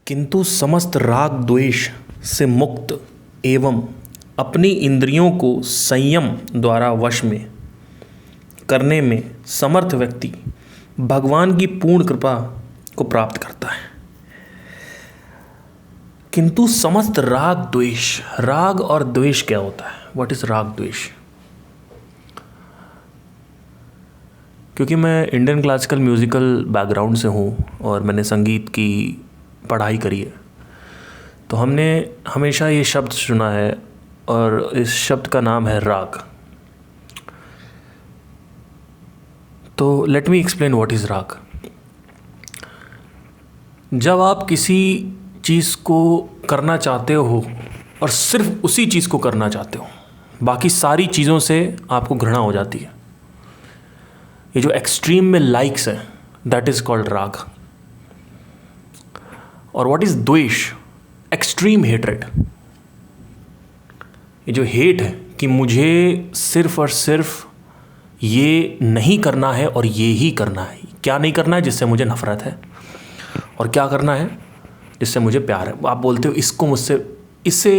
किंतु समस्त राग द्वेष से मुक्त एवं अपनी इंद्रियों को संयम द्वारा वश में करने में समर्थ व्यक्ति भगवान की पूर्ण कृपा को प्राप्त करता है। किंतु समस्त राग द्वेष, राग और द्वेष क्या होता है? व्हाट इज राग द्वेष? क्योंकि मैं इंडियन क्लासिकल म्यूज़िकल बैकग्राउंड से हूँ और मैंने संगीत की पढ़ाई करी है, तो हमने हमेशा ये शब्द सुना है और इस शब्द का नाम है राग। तो let me explain what is राग। जब आप किसी चीज़ को करना चाहते हो और सिर्फ उसी चीज़ को करना चाहते हो, बाकी सारी चीज़ों से आपको घृणा हो जाती है, ये जो एक्सट्रीम में लाइक्स है, दैट इज कॉल्ड राग। और व्हाट इज द्वेष? Extreme hatred. ये जो हेट है कि मुझे सिर्फ और सिर्फ ये नहीं करना है और ये ही करना है। क्या नहीं करना है? जिससे मुझे नफरत है। और क्या करना है? जिससे मुझे प्यार है। आप बोलते हो इसको मुझसे, इससे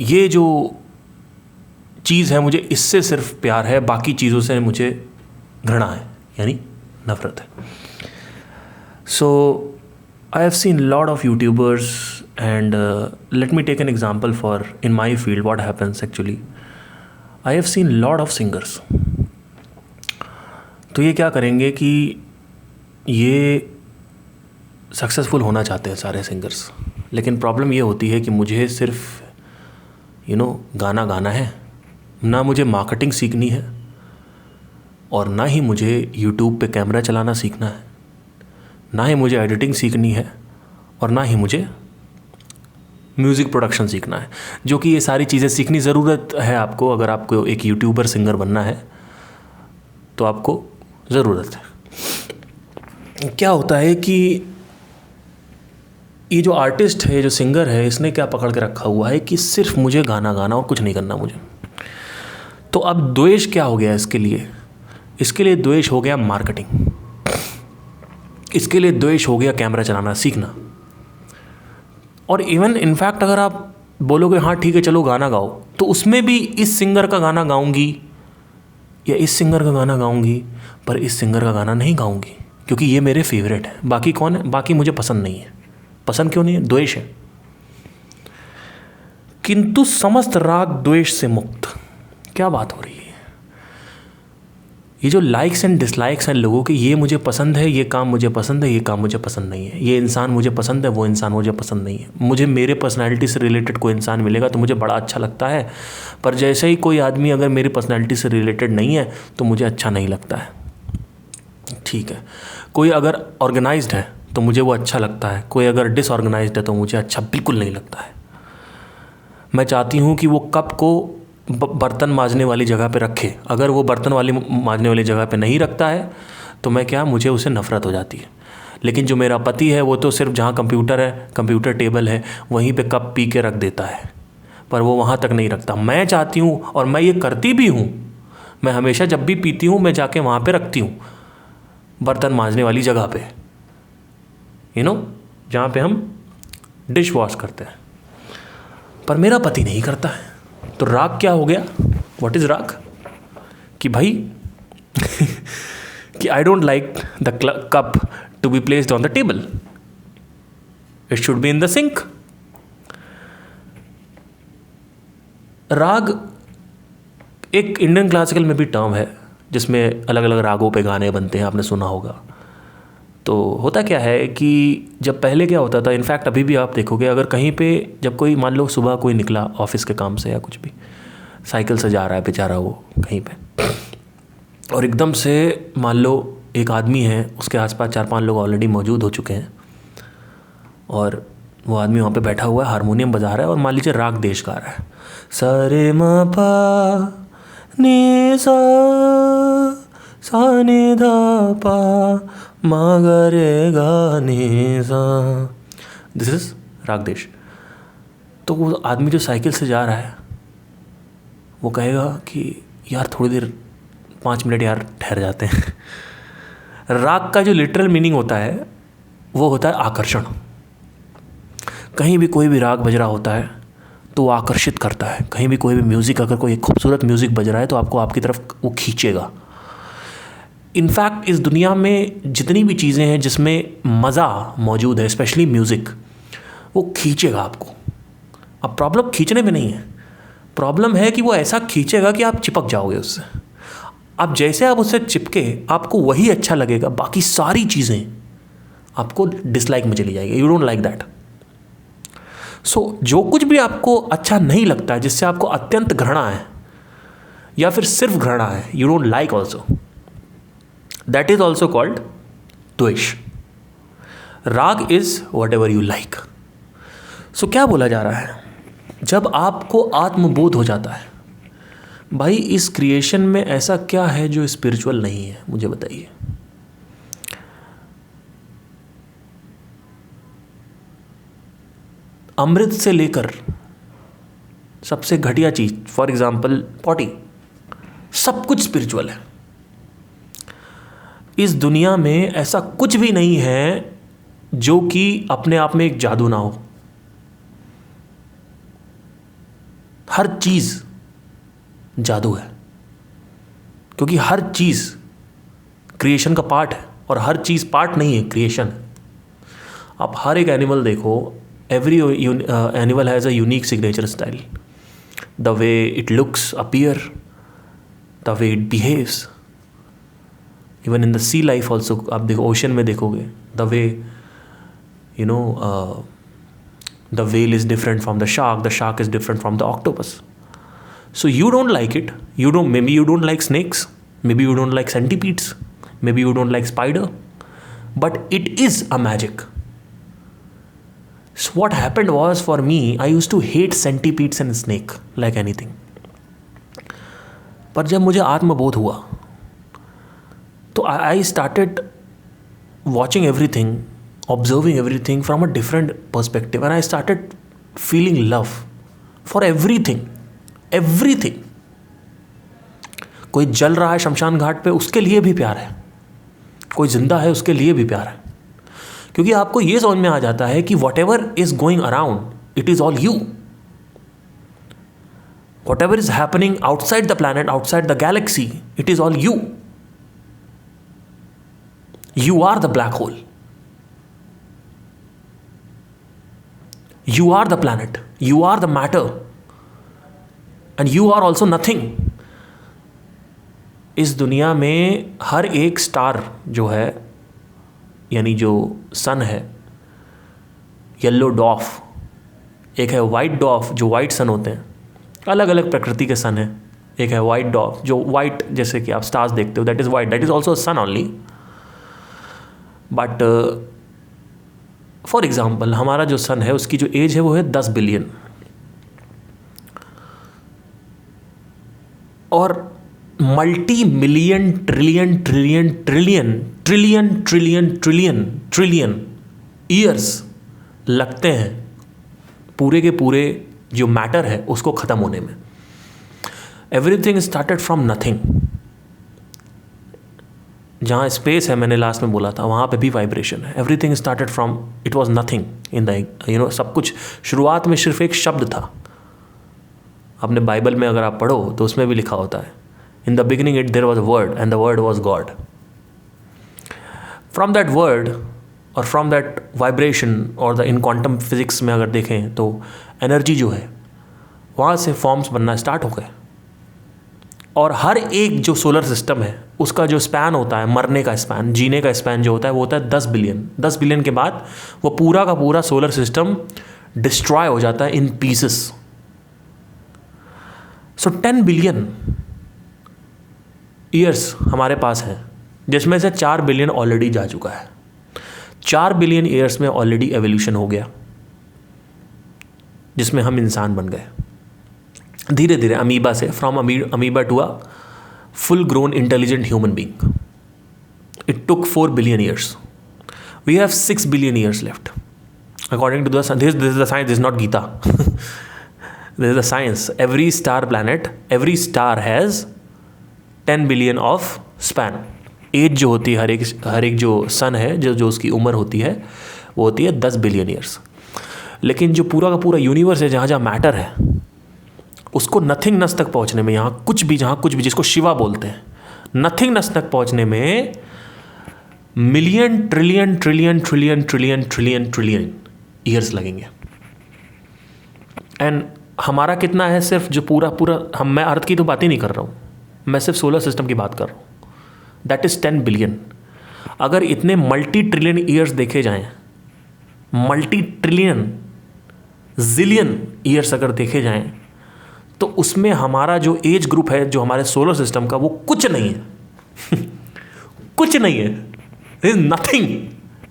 ये जो चीज़ है मुझे इससे सिर्फ प्यार है, बाकी चीज़ों से मुझे घृणा है, यानी नफरत है। So I have seen lot of youtubers and let me take an example for in my field what happens actually. I have seen lot of singers. तो ये क्या करेंगे कि ये सक्सेसफुल होना चाहते हैं सारे सिंगर्स, लेकिन प्रॉब्लम ये होती है कि मुझे सिर्फ गाना गाना है, ना मुझे मार्केटिंग सीखनी है और ना ही मुझे यूट्यूब पे कैमरा चलाना सीखना है, ना ही मुझे एडिटिंग सीखनी है और ना ही मुझे म्यूज़िक प्रोडक्शन सीखना है, जो कि ये सारी चीज़ें सीखनी ज़रूरत है आपको। अगर आपको एक यूट्यूबर सिंगर बनना है तो आपको ज़रूरत है। क्या होता है कि ये जो आर्टिस्ट है, जो सिंगर है, इसने क्या पकड़ के रखा हुआ है कि सिर्फ मुझे गाना गाना और कुछ नहीं करना मुझे। तो अब द्वेष क्या हो गया इसके लिए? इसके लिए द्वेष हो गया मार्केटिंग, इसके लिए द्वेष हो गया कैमरा चलाना सीखना। और इवन इनफैक्ट अगर आप बोलोगे हाँ ठीक है चलो गाना गाओ, तो उसमें भी इस सिंगर का गाना गाऊंगी या इस सिंगर का गाना गाऊंगी, पर इस सिंगर का गाना नहीं गाऊंगी क्योंकि ये मेरे फेवरेट है। बाकी कौन है? बाकी मुझे पसंद नहीं है। पसंद क्यों नहीं है? द्वेष है। किंतु समस्त राग द्वेष से मुक्त। क्या बात हो रही है? ये जो लाइक्स एंड डिसलाइक्स हैं लोगों के, ये मुझे पसंद है, ये काम मुझे पसंद है, ये काम मुझे पसंद नहीं है, ये इंसान मुझे पसंद है, वो इंसान मुझे पसंद नहीं है। मुझे मेरे पर्सनैलिटी से रिलेटेड कोई इंसान मिलेगा तो मुझे बड़ा अच्छा लगता है, पर जैसे ही कोई आदमी अगर मेरी पर्सनैलिटी से रिलेटेड नहीं है तो मुझे अच्छा नहीं लगता है। ठीक है, कोई अगर ऑर्गेनाइज्ड है तो मुझे वो अच्छा लगता है, कोई अगर डिसऑर्गेनाइज्ड है तो मुझे अच्छा बिल्कुल नहीं लगता है। मैं चाहती हूँ कि वो कप को बर्तन मांजने वाली जगह पे रखे। अगर वो बर्तन मांजने वाली जगह पे नहीं रखता है तो मैं क्या, मुझे उससे नफ़रत हो जाती है। लेकिन जो मेरा पति है वो तो सिर्फ जहाँ कंप्यूटर है, कंप्यूटर टेबल है, वहीं पे कप पी के रख देता है, पर वो वहाँ तक नहीं रखता। मैं चाहती हूँ और मैं ये करती भी हूँ, मैं हमेशा जब भी पीती हूँ मैं जाके वहाँ पर रखती हूँ, बर्तन मांजने वाली जगह पर, जहाँ पे हम डिश वॉश करते हैं। पर मेरा पति नहीं करता है। तो राग क्या हो गया? व्हाट इज राग? कि भाई कि I don't like the cup to be placed on the table, it should be in the sink. राग एक इंडियन क्लासिकल में भी टर्म है जिसमें अलग अलग रागों पे गाने बनते हैं, आपने सुना होगा। तो होता क्या है कि जब पहले क्या होता था, इनफैक्ट अभी भी आप देखोगे, अगर कहीं पे जब कोई मान लो सुबह कोई निकला ऑफिस के काम से या कुछ भी, साइकिल से जा रहा है बेचारा वो कहीं पे, और एकदम से मान लो एक आदमी है, उसके आसपास 4-5 लोग ऑलरेडी मौजूद हो चुके हैं और वो आदमी वहाँ पे बैठा हुआ है, हारमोनियम बजा रहा है और मान लीजिए राग देश गा रहा है, सा रे म पा नी सा नि धा पा मा गा रे गा नी सा, दिस इज राग देश। तो वो आदमी जो साइकिल से जा रहा है वो कहेगा कि यार थोड़ी देर 5 मिनट यार ठहर जाते हैं। राग का जो लिटरल मीनिंग होता है वो होता है आकर्षण। कहीं भी कोई भी राग बज रहा होता है तो वो आकर्षित करता है। कहीं भी कोई भी म्यूज़िक, अगर कोई खूबसूरत म्यूज़िक बज रहा है तो आपको आपकी तरफ वो खींचेगा। इनफैक्ट इस दुनिया में जितनी भी चीज़ें हैं जिसमें मज़ा मौजूद है, स्पेशली म्यूज़िक, वो खींचेगा आपको। अब प्रॉब्लम खींचने में नहीं है, प्रॉब्लम है कि वो ऐसा खींचेगा कि आप चिपक जाओगे उससे। अब जैसे आप उससे चिपके, आपको वही अच्छा लगेगा, बाकी सारी चीज़ें आपको डिसलाइक में चली जाएगी। You don't like that. So जो कुछ भी आपको अच्छा नहीं लगता है, जिससे आपको अत्यंत घृणा है या फिर सिर्फ घृणा है, you don't like also, that is also called द्वेष। राग is whatever you like. So क्या बोला जा रहा है, जब आपको आत्मबोध हो जाता है, भाई इस क्रिएशन में ऐसा क्या है जो स्पिरिचुअल नहीं है, मुझे बताइए। अमृत से लेकर सबसे घटिया चीज, फॉर एग्जाम्पल पॉटी, सब कुछ स्पिरिचुअल है। इस दुनिया में ऐसा कुछ भी नहीं है जो कि अपने आप में एक जादू ना हो। हर चीज जादू है, क्योंकि हर चीज क्रिएशन का पार्ट है, और हर चीज पार्ट नहीं है, क्रिएशन है। आप हर एक एनिमल देखो, every animal has a unique signature style, the way it looks, appear, the way it behaves. Even in the sea life also, आप देखो ओशन में देखोगे, the way you know the whale is different from the shark is different from the octopus. So you don't like it, maybe you don't like snakes, maybe you don't like centipedes, maybe you don't like spider, but it is a magic. So what happened was, for me, I used to hate centipedes and snake like anything. पर जब मुझे आत्मबोध हुआ तो I started watching everything, observing everything from a different perspective, and I started feeling love for everything. कोई जल रहा है शमशान घाट पे, उसके लिए भी प्यार है। कोई जिंदा है, उसके लिए भी प्यार है। क्योंकि आपको ये समझ में आ जाता है कि whatever is going around, it is all you. Whatever is happening outside the planet, outside the galaxy, it is all you. You are the black hole, you are the planet, you are the matter, and you are also nothing. इस दुनिया में हर एक star जो है, यानी जो सन है, yellow डॉफ, एक है वाइट डॉफ जो वाइट सन होते हैं, अलग अलग प्रकृति के सन हैं। एक है वाइट डॉफ जो वाइट, जैसे कि आप स्टार्स देखते हो, that is white, that is also sun only. But for example हमारा जो सन है, उसकी जो एज है वो है 10 बिलियन, और multi million trillion trillion trillion trillion trillion trillion trillion years लगते हैं पूरे के पूरे जो मैटर है उसको ख़त्म होने में। Everything started from nothing. जहाँ स्पेस है, मैंने लास्ट में बोला था, वहाँ पे भी वाइब्रेशन है। Everything started from, it was nothing in the sub कुछ शुरुआत में सिर्फ एक शब्द था। अपने बाइबल में अगर आप पढ़ो तो उसमें भी लिखा होता है, in the beginning it there was a word and the word was God. From that word और फ्रॉम दैट वाइब्रेशन, और द इन क्वांटम फिजिक्स में अगर देखें तो एनर्जी जो है वहाँ से फॉर्म्स बनना स्टार्ट हो गए। और हर एक जो सोलर सिस्टम है उसका जो स्पैन होता है, मरने का स्पैन, जीने का स्पैन जो होता है, वो होता है 10 बिलियन। 10 बिलियन के बाद वो पूरा का पूरा सोलर सिस्टम डिस्ट्रॉय हो जाता है इन पीसेस। सो 10 बिलियन ईयर्स हमारे पास हैं, जिसमें से 4 बिलियन ऑलरेडी जा चुका है। 4 बिलियन ईयर्स में ऑलरेडी एवोल्यूशन हो गया, जिसमें हम इंसान बन गए धीरे धीरे, अमीबा से, from amoeba to a full grown intelligent human being. It took 4 billion years. We have 6 billion years left according to this is the science, this is not Gita, this is the science. Every star planet, every star has 10 billion of span age जो होती है हर एक जो सन है, जो उसकी उम्र होती है वो होती है 10 बिलियन ईयर्स। लेकिन जो पूरा का पूरा यूनिवर्स है, जहाँ जहाँ मैटर है, उसको नथिंगनेस तक पहुँचने में, जहाँ कुछ भी जिसको शिवा बोलते हैं, नथिंगनेस तक पहुँचने में million trillion trillion trillion trillion trillion trillion years लगेंगे। एंड हमारा कितना है, सिर्फ जो पूरा मैं अर्थ की तो बात ही नहीं कर रहा हूँ, मैं सिर्फ सोलर सिस्टम की बात कर रहा हूँ, दैट इज़ 10 बिलियन। अगर इतने मल्टी ट्रिलियन ईयर्स देखे जाएं, मल्टी ट्रिलियन जिलियन ईयर्स अगर देखे जाएं, तो उसमें हमारा जो एज ग्रुप है, जो हमारे सोलर सिस्टम का, वो कुछ नहीं है कुछ नहीं है, is nothing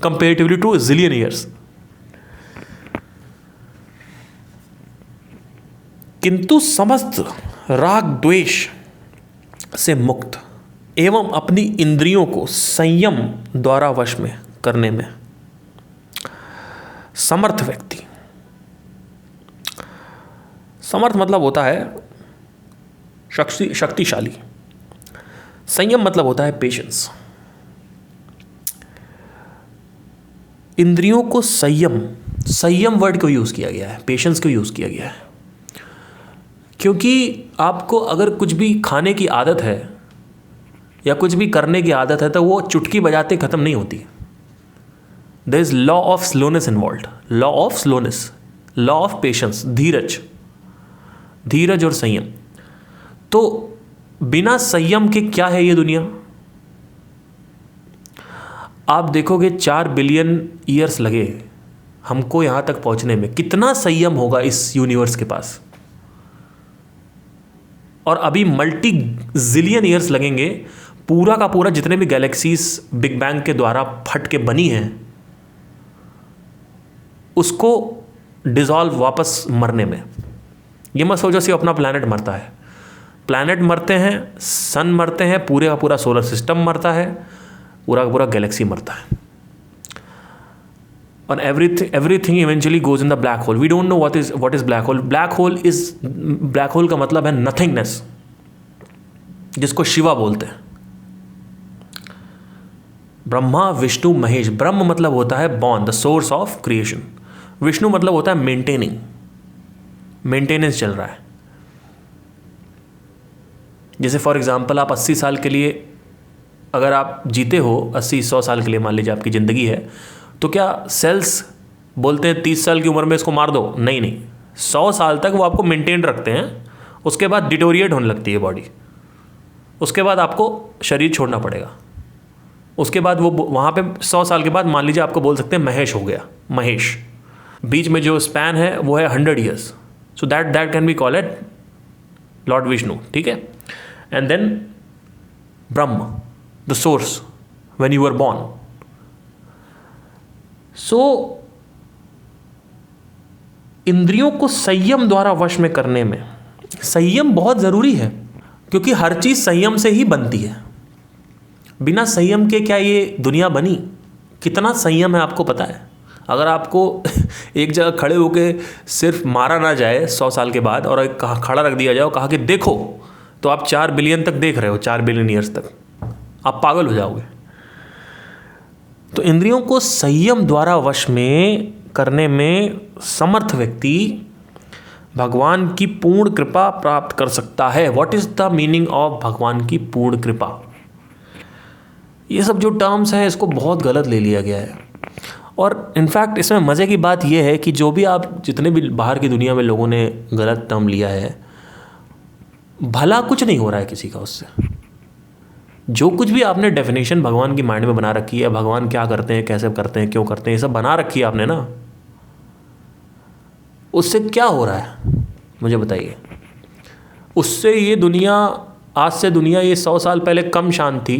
comparatively to zillion years. किंतु समस्त राग द्वेष से मुक्त एवं अपनी इंद्रियों को संयम द्वारा वश में करने में समर्थ व्यक्ति, समर्थ मतलब होता है शक्तिशाली, संयम मतलब होता है पेशेंस। इंद्रियों को संयम वर्ड को यूज़ किया गया है, पेशेंस को यूज़ किया गया है, क्योंकि आपको अगर कुछ भी खाने की आदत है या कुछ भी करने की आदत है, तो वो चुटकी बजाते ख़त्म नहीं होती। There is law of slowness involved, law of slowness, law of patience, धीरज और संयम। तो बिना संयम के क्या है ये दुनिया? आप देखोगे 4 बिलियन ईयर्स लगे हमको यहाँ तक पहुँचने में, कितना संयम होगा इस यूनिवर्स के पास, और अभी मल्टी जिलियन ईयर्स लगेंगे पूरा का पूरा जितने भी गैलेक्सीज बिग बैंग के द्वारा फट के बनी हैं उसको डिसॉल्व वापस मरने में। ये मत सोचो सिर्फ अपना प्लैनेट मरता है, प्लैनेट मरते हैं, सन मरते हैं, पूरे का पूरा सोलर सिस्टम मरता है, पूरा का पूरा गैलेक्सी मरता है, और everything eventually goes in the black hole. We don't know what is black hole. Black hole का मतलब है nothingness, जिसको शिवा बोलते हैं। ब्रह्मा विष्णु महेश, ब्रह्म मतलब होता है born, the source of creation. Vishnu मतलब होता है मेंटेनेंस चल रहा है। जैसे फॉर एग्जांपल आप 80 साल के लिए अगर आप जीते हो, 80-100 साल के लिए मान लीजिए आपकी ज़िंदगी है, तो क्या सेल्स बोलते हैं 30 साल की उम्र में इसको मार दो? नहीं, 100 साल तक वो आपको मेंटेन रखते हैं, उसके बाद डिटोरिएट होने लगती है बॉडी, उसके बाद आपको शरीर छोड़ना पड़ेगा। उसके बाद वो वहाँ पे 100 साल के बाद मान लीजिए आपको बोल सकते हैं महेश हो गया, महेश। बीच में जो स्पैन है वो है 100 years, so that can be call it lord Vishnu, ठीक है। And then Brahma, the source, when you are born. So इंद्रियों को संयम द्वारा वश में करने में संयम बहुत ज़रूरी है, क्योंकि हर चीज़ संयम से ही बनती है। बिना संयम के क्या ये दुनिया बनी? कितना संयम है आपको पता है? अगर आपको एक जगह खड़े होके सिर्फ मारा ना जाए 100 साल के बाद और खड़ा रख दिया जाए और कहा कि देखो, तो आप 4 बिलियन तक देख रहे हो, 4 बिलियन ईयर्स तक आप पागल हो जाओगे। तो इंद्रियों को संयम द्वारा वश में करने में समर्थ व्यक्ति भगवान की पूर्ण कृपा प्राप्त कर सकता है। What is the meaning of भगवान की पूर्ण कृपा? ये सब जो टर्म्स हैं इसको बहुत गलत ले लिया गया है, और इनफैक्ट इसमें मज़े की बात यह है कि जो भी आप जितने भी बाहर की दुनिया में लोगों ने गलत टर्म लिया है, भला कुछ नहीं हो रहा है किसी का उससे। जो कुछ भी आपने डेफिनेशन भगवान की माइंड में बना रखी है, भगवान क्या करते हैं, कैसे करते हैं, क्यों करते हैं, ये सब बना रखी है आपने ना, उससे क्या हो रहा है मुझे बताइए। उससे ये दुनिया, आज से दुनिया ये 100 साल पहले कम शांत थी,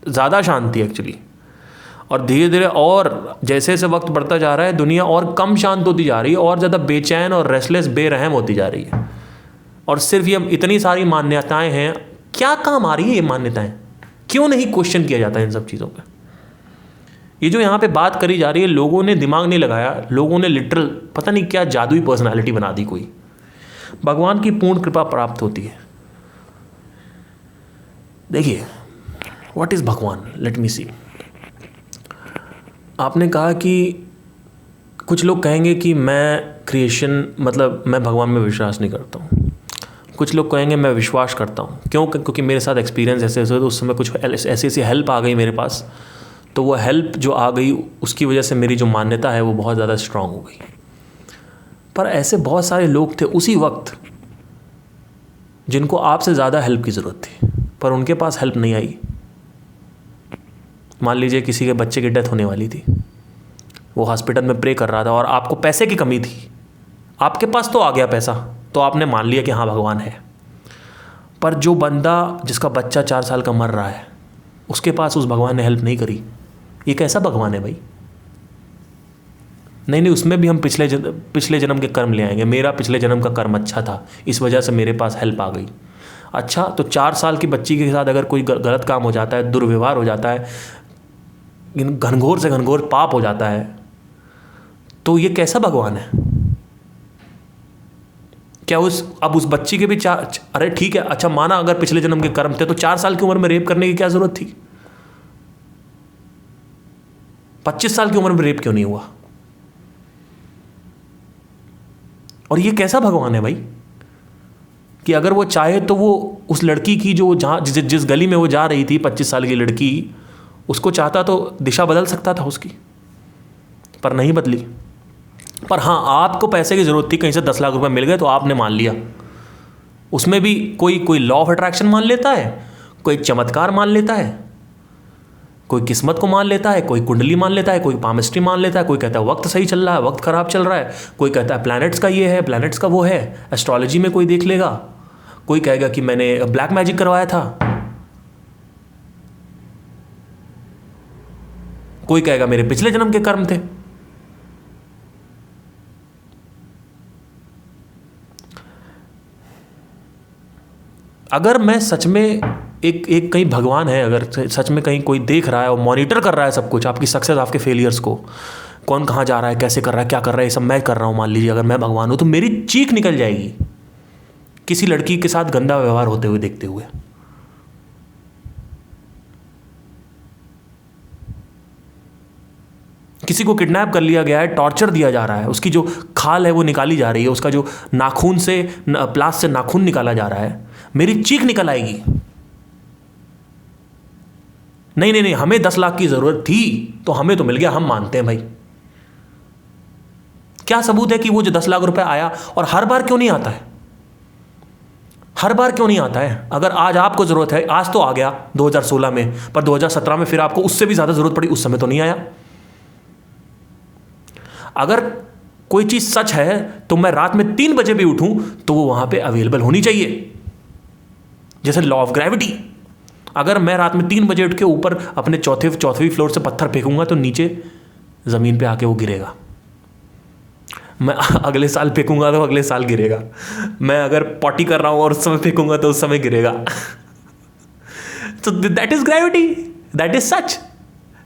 ज़्यादा शांत थी एक्चुअली, और धीरे धीरे और जैसे जैसे वक्त बढ़ता जा रहा है दुनिया और कम शांत होती जा रही है, और ज़्यादा बेचैन और रेस्टलेस, बेरहम होती जा रही है। और सिर्फ ये इतनी सारी मान्यताएं हैं, क्या काम आ रही है ये मान्यताएं? क्यों नहीं क्वेश्चन किया जाता है इन सब चीज़ों पे? ये जो यहाँ पे बात करी जा रही है, लोगों ने दिमाग नहीं लगाया, लोगों ने लिटरल पता नहीं क्या जादुई पर्सनालिटी बना दी कोई। भगवान की पूर्ण कृपा प्राप्त होती है। देखिए, व्हाट इज़ भगवान? लेट मी सी। आपने कहा कि कुछ लोग कहेंगे कि मैं क्रिएशन, मतलब मैं भगवान में विश्वास नहीं करता हूँ। कुछ लोग कहेंगे मैं विश्वास करता हूँ। क्यों? क्योंकि मेरे साथ एक्सपीरियंस ऐसे ऐसे, तो उस समय कुछ ऐसी ऐसी हेल्प आ गई मेरे पास, तो वो हेल्प जो आ गई उसकी वजह से मेरी जो मान्यता है वो बहुत ज़्यादा स्ट्रांग हो गई। पर ऐसे बहुत सारे लोग थे उसी वक्त जिनको आपसे ज़्यादा हेल्प की ज़रूरत थी, पर उनके पास हेल्प नहीं आई। मान लीजिए किसी के बच्चे की डेथ होने वाली थी, वो हॉस्पिटल में प्रे कर रहा था और आपको पैसे की कमी थी। आपके पास तो आ गया पैसा, तो आपने मान लिया कि हाँ भगवान है। पर जो बंदा जिसका बच्चा 4 साल का मर रहा है, उसके पास उस भगवान ने हेल्प नहीं करी। ये कैसा भगवान है भाई? नहीं, उसमें भी हम पिछले जन्म के कर्म ले आएंगे। मेरा पिछले जन्म का कर्म अच्छा था, इस वजह से मेरे पास हेल्प आ गई। अच्छा, तो 4 साल की बच्ची के साथ अगर कोई गलत काम हो जाता है, दुर्व्यवहार हो जाता है, घनघोर से घनघोर पाप हो जाता है, तो ये कैसा भगवान है? क्या अब उस बच्ची के भी अरे ठीक है, अच्छा माना अगर पिछले जन्म के कर्म थे, तो 4 साल की उम्र में रेप करने की क्या जरूरत थी? 25 साल की उम्र में रेप क्यों नहीं हुआ? और ये कैसा भगवान है भाई कि अगर वो चाहे तो वो उस लड़की की जो जहाँ जिस गली में वो जा रही थी, 25 साल की लड़की, उसको चाहता तो दिशा बदल सकता था उसकी, पर नहीं बदली। पर हाँ, आपको पैसे की ज़रूरत थी, कहीं से 10 लाख रुपए मिल गए तो आपने मान लिया। उसमें भी कोई लॉ ऑफ अट्रैक्शन मान लेता है, कोई चमत्कार मान लेता है, कोई किस्मत को मान लेता है, कोई कुंडली मान लेता है, कोई पामिस्ट्री मान लेता है, कोई कहता है वक्त सही चल रहा है, वक्त खराब चल रहा है, कोई कहता है प्लैनेट्स का ये है, प्लैनेट्स का वो है, एस्ट्रोलॉजी में कोई देख लेगा, कोई कहेगा कि मैंने ब्लैक मैजिक करवाया था, कोई कहेगा मेरे पिछले जन्म के कर्म थे। अगर मैं सच में एक कहीं भगवान है, अगर सच में कहीं कोई देख रहा है और मॉनिटर कर रहा है सब कुछ, आपकी सक्सेस, आपके फेलियर्स को, कौन कहाँ जा रहा है, कैसे कर रहा है, क्या कर रहा है, ये सब मैं कर रहा हूँ, मान लीजिए अगर मैं भगवान हूँ, तो मेरी चीख निकल जाएगी किसी लड़की के साथ गंदा व्यवहार होते हुए देखते हुए। किसी को किडनैप कर लिया गया है, टॉर्चर दिया जा रहा है, उसकी जो खाल है वो निकाली जा रही है, उसका जो नाखून से प्लास से नाखून निकाला जा रहा है, मेरी चीख निकल आएगी। नहीं नहीं नहीं, हमें 10 लाख की जरूरत थी तो हमें तो मिल गया, हम मानते हैं भाई। क्या सबूत है कि वो जो 10 लाख रुपए आया? और हर बार क्यों नहीं आता है? हर बार क्यों नहीं आता है? अगर आज आपको जरूरत है, आज तो आ गया 2016 में, पर 2017 में फिर आपको उससे भी ज्यादा जरूरत पड़ी, उस समय तो नहीं आया। अगर कोई चीज सच है तो मैं रात में 3 बजे भी उठूं तो वो वहां पे अवेलेबल होनी चाहिए, जैसे लॉ ऑफ ग्रेविटी। अगर मैं रात में 3 बजे उठ के ऊपर अपने चौथी फ्लोर से पत्थर फेंकूंगा तो नीचे जमीन पे आके वो गिरेगा। मैं अगले साल फेंकूंगा तो अगले साल गिरेगा। मैं अगर पॉटी कर रहा हूं और उस समय फेंकूंगा तो उस समय गिरेगा। तो that is gravity, that is सच।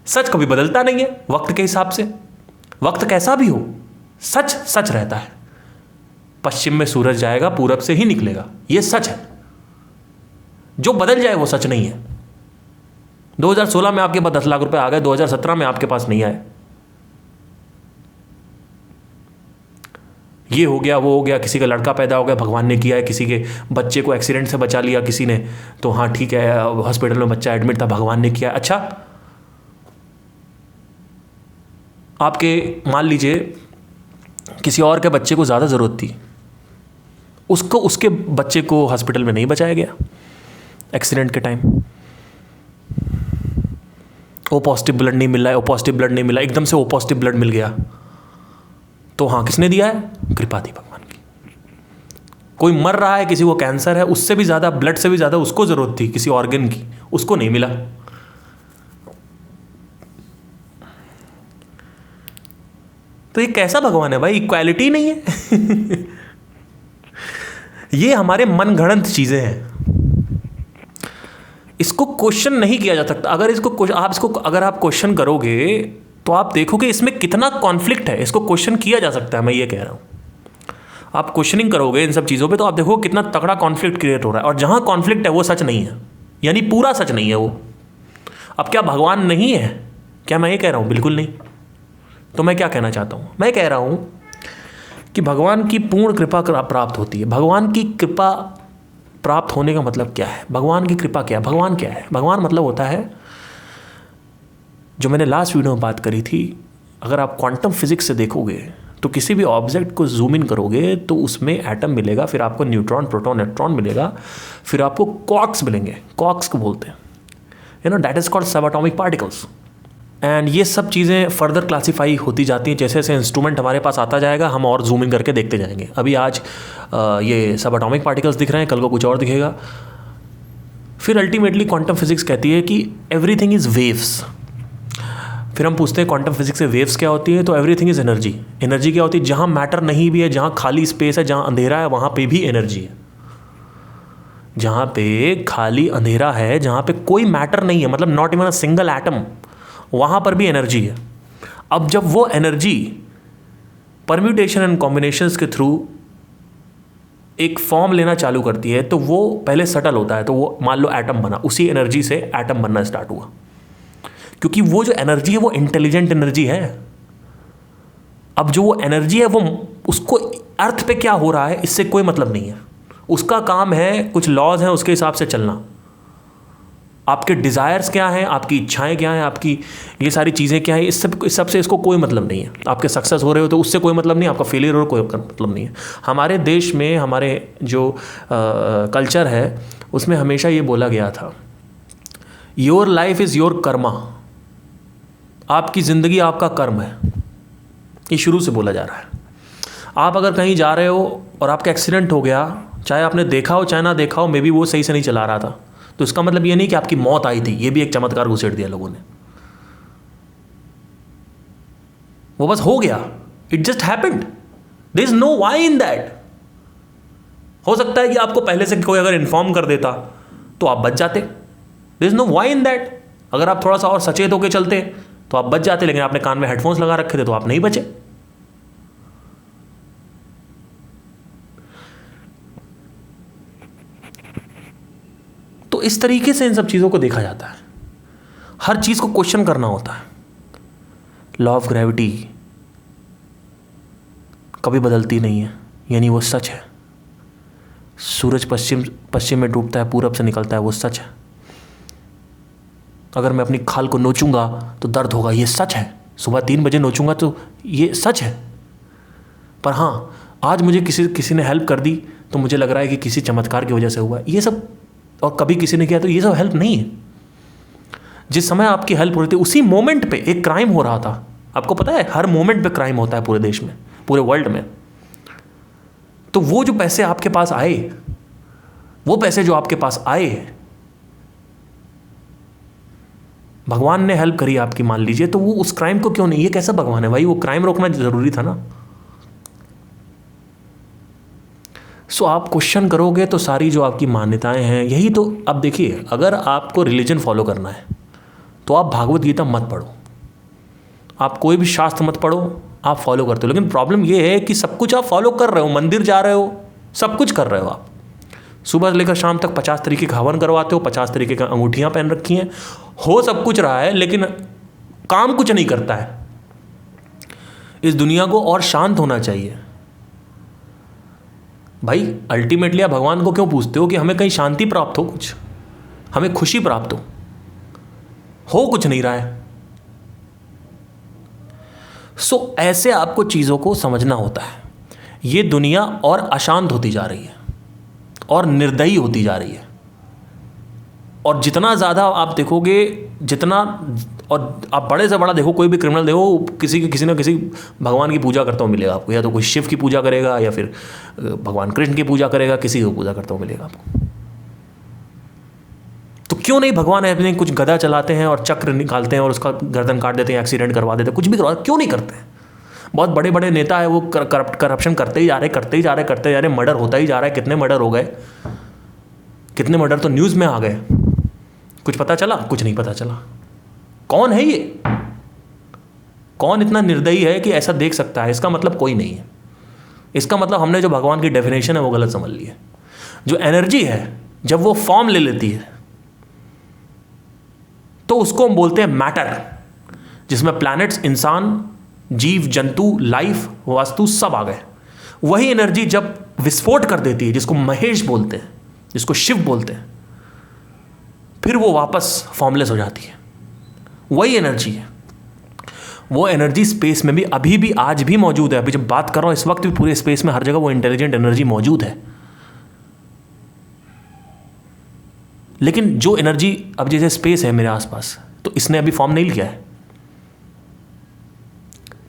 सच कभी बदलता नहीं है वक्त के हिसाब से। वक्त कैसा भी हो, सच सच रहता है। पश्चिम में सूरज जाएगा, पूरब से ही निकलेगा, यह सच है। जो बदल जाए वो सच नहीं है। 2016 में आपके पास 10 लाख रुपए आ गए, 2017 में आपके पास नहीं आए। ये हो गया, वो हो गया, किसी का लड़का पैदा हो गया, भगवान ने किया है, किसी के बच्चे को एक्सीडेंट से बचा लिया किसी ने, तो हाँ ठीक है, हॉस्पिटल में बच्चा एडमिट था, भगवान ने किया। अच्छा, आपके मान लीजिए किसी और के बच्चे को ज़्यादा ज़रूरत थी, उसके बच्चे को हॉस्पिटल में नहीं बचाया गया एक्सीडेंट के टाइम। ओ पॉजिटिव ब्लड नहीं मिल रहा है, ओ पॉजिटिव ब्लड नहीं मिला, एकदम से ओ पॉजिटिव ब्लड मिल गया, तो हाँ किसने दिया है? कृपा थी भगवान की। कोई मर रहा है, किसी को कैंसर है, उससे भी ज़्यादा, ब्लड से भी ज़्यादा उसको ज़रूरत थी किसी ऑर्गन की, उसको नहीं मिला। तो ये कैसा भगवान है भाई? इक्वालिटी नहीं है। ये हमारे मनगढ़ंत चीज़ें हैं, इसको क्वेश्चन नहीं किया जा सकता। अगर आप क्वेश्चन करोगे तो आप देखोगे इसमें कितना कॉन्फ्लिक्ट है। इसको क्वेश्चन किया जा सकता है, मैं ये कह रहा हूँ। आप क्वेश्चनिंग करोगे इन सब चीज़ों पे तो आप देखो कितना तगड़ा कॉन्फ्लिक्ट क्रिएट हो रहा है, और जहाँ कॉन्फ्लिक्ट है वो सच नहीं है, यानी पूरा सच नहीं है वो। अब क्या भगवान नहीं है? क्या मैं ये कह रहा हूँ? बिल्कुल नहीं। तो मैं क्या कहना चाहता हूँ? मैं कह रहा हूँ कि भगवान की पूर्ण कृपा प्राप्त होती है। भगवान की कृपा प्राप्त होने का मतलब क्या है? भगवान की कृपा क्या है? भगवान क्या है? भगवान मतलब होता है, जो मैंने लास्ट वीडियो में बात करी थी, अगर आप क्वांटम फिजिक्स से देखोगे तो किसी भी ऑब्जेक्ट को जूम इन करोगे तो उसमें एटम मिलेगा, फिर आपको न्यूट्रॉन, प्रोटॉन, इलेक्ट्रॉन मिलेगा, फिर आपको क्वार्क्स मिलेंगे। क्वार्क्स को बोलते हैं, दैट इज कॉल्ड सब एटॉमिक पार्टिकल्स। एंड ये सब चीज़ें फर्दर क्लासीफाई होती जाती हैं। जैसे जैसे इंस्ट्रूमेंट हमारे पास आता जाएगा, हम और जूम इन करके देखते जाएंगे। अभी आज ये सब एटॉमिक पार्टिकल्स दिख रहे हैं, कल को कुछ और दिखेगा। फिर अल्टीमेटली क्वांटम फिजिक्स कहती है कि एवरीथिंग इज़ वेव्स। फिर हम पूछते हैं क्वांटम फिजिक्स से वेव्स क्या होती है? तो एवरीथिंग इज़ एनर्जी। एनर्जी क्या होती है? जहाँ मैटर नहीं भी है, जहाँ खाली स्पेस है, जहाँ अंधेरा है, वहाँ पे भी एनर्जी है। जहाँ पे खाली अंधेरा है, जहाँ पे कोई मैटर नहीं है, मतलब not even a single atom, वहाँ पर भी एनर्जी है। अब जब वो एनर्जी परम्यूटेशन एंड कॉम्बिनेशंस के थ्रू एक फॉर्म लेना चालू करती है, तो वो पहले सटल होता है। तो वो मान लो एटम बना, उसी एनर्जी से एटम बनना स्टार्ट हुआ, क्योंकि वो जो एनर्जी है वो इंटेलिजेंट एनर्जी है। अब जो वो एनर्जी है, वो उसको अर्थ पे क्या हो रहा है इससे कोई मतलब नहीं है। उसका काम है, कुछ लॉज हैं उसके हिसाब से चलना। आपके डिज़ायर्स क्या हैं, आपकी इच्छाएं क्या हैं, आपकी ये सारी चीज़ें क्या हैं, इस सब से इसको कोई मतलब नहीं है। आपके सक्सेस हो रहे हो तो उससे कोई मतलब नहीं, आपका फेलियर हो रहा कोई मतलब नहीं है। हमारे देश में, हमारे जो कल्चर है, उसमें हमेशा ये बोला गया था, your life is your Karma. आपकी ज़िंदगी आपका कर्म है। ये शुरू से बोला जा रहा है। आप अगर कहीं जा रहे हो और आपका एक्सीडेंट हो गया, चाहे आपने देखा हो चाहे ना देखा हो, मे बी वो सही से नहीं चला रहा था, तो इसका मतलब ये नहीं कि आपकी मौत आई थी। ये भी एक चमत्कार घुसेड़ दिया लोगों ने। वो बस हो गया, it just happened, there is no why in that. हो सकता है कि आपको पहले से कोई अगर इन्फॉर्म कर देता तो आप बच जाते, there is no why in that. अगर आप थोड़ा सा और सचेत होकर चलते तो आप बच जाते, लेकिन आपने कान में हेडफोन्स लगा रखे थे तो आप नहीं बचे। तो इस तरीके से इन सब चीज़ों को देखा जाता है। हर चीज़ को क्वेश्चन करना होता है। लॉ ऑफ ग्रेविटी कभी बदलती नहीं है, यानी वो सच है। सूरज पश्चिम में डूबता है, पूरब से निकलता है, वो सच है। अगर मैं अपनी खाल को नोचूंगा तो दर्द होगा, ये सच है। सुबह 3 बजे नोचूंगा तो ये सच है। पर हाँ, आज मुझे किसी ने हेल्प कर दी तो मुझे लग रहा है कि किसी चमत्कार की वजह से हुआ, ये सब। और कभी किसी ने किया तो ये सब हेल्प नहीं है। जिस समय आपकी हेल्प हो रही थी, उसी मोमेंट पे एक क्राइम हो रहा था। आपको पता है, हर मोमेंट पे क्राइम होता है पूरे देश में, पूरे वर्ल्ड में। तो वो जो पैसे आपके पास आए, वो पैसे जो आपके पास आए, भगवान ने हेल्प करी आपकी, मान लीजिए, तो वो उस क्राइम को क्यों नहीं? ये कैसा भगवान है भाई? वो क्राइम रोकना जरूरी था ना। सो आप क्वेश्चन करोगे तो सारी जो आपकी मान्यताएं हैं, यही तो। अब देखिए, अगर आपको रिलीजन फॉलो करना है तो आप भागवत गीता मत पढ़ो, आप कोई भी शास्त्र मत पढ़ो, आप फॉलो करते हो। लेकिन प्रॉब्लम ये है कि सब कुछ आप फॉलो कर रहे हो, मंदिर जा रहे हो, सब कुछ कर रहे हो आप। सुबह से लेकर शाम तक 50 तरीके का हवन करवाते हो, 50 तरीके का अंगूठियाँ पहन रखी हैं, हो सब कुछ रहा है, लेकिन काम कुछ नहीं करता है। इस दुनिया को और शांत होना चाहिए भाई। अल्टीमेटली आप भगवान को क्यों पूछते हो कि हमें कहीं शांति प्राप्त हो, कुछ हमें खुशी प्राप्त हो कुछ नहीं रहा है। सो ऐसे आपको चीज़ों को समझना होता है। ये दुनिया और अशांत होती जा रही है और निर्दयी होती जा रही है। और जितना ज़्यादा आप देखोगे, जितना, और आप बड़े से बड़ा देखो, कोई भी क्रिमिनल देखो, किसी न किसी भगवान की पूजा करता हुआ मिलेगा आपको। या तो कोई शिव की पूजा करेगा, या फिर भगवान कृष्ण की पूजा करेगा, किसी की पूजा करता हुआ मिलेगा आपको। तो क्यों नहीं भगवान अपने कुछ गदा चलाते हैं और चक्र निकालते हैं और उसका गर्दन काट देते हैं, एक्सीडेंट करवा देते हैं, कुछ भी करवा, क्यों नहीं करते हैं? बहुत बड़े बड़े नेता है, वो करप्शन करते ही जा रहे, मर्डर होता ही जा रहा है। कितने मर्डर हो गए, कितने मर्डर तो न्यूज़ में आ गए। कुछ पता चला? कुछ नहीं पता चला। कौन है ये? कौन इतना निर्दयी है कि ऐसा देख सकता है? इसका मतलब कोई नहीं है। इसका मतलब हमने जो भगवान की डेफिनेशन है वो गलत समझ ली है। जो एनर्जी है, जब वो फॉर्म ले लेती है तो उसको हम बोलते हैं मैटर, जिसमें प्लैनेट्स, इंसान, जीव जंतु, लाइफ, वास्तु सब आ गए। वही एनर्जी जब विस्फोट कर देती है, जिसको महेश बोलते हैं, जिसको शिव बोलते हैं, फिर वो वापस फॉर्मलेस हो जाती है। वही एनर्जी है। वो एनर्जी स्पेस में भी अभी भी आज भी मौजूद है। अभी जब बात कर रहा हूं इस वक्त भी पूरे स्पेस में हर जगह वो इंटेलिजेंट एनर्जी मौजूद है। लेकिन जो एनर्जी अब जैसे स्पेस है मेरे आसपास, तो इसने अभी फॉर्म नहीं लिया है।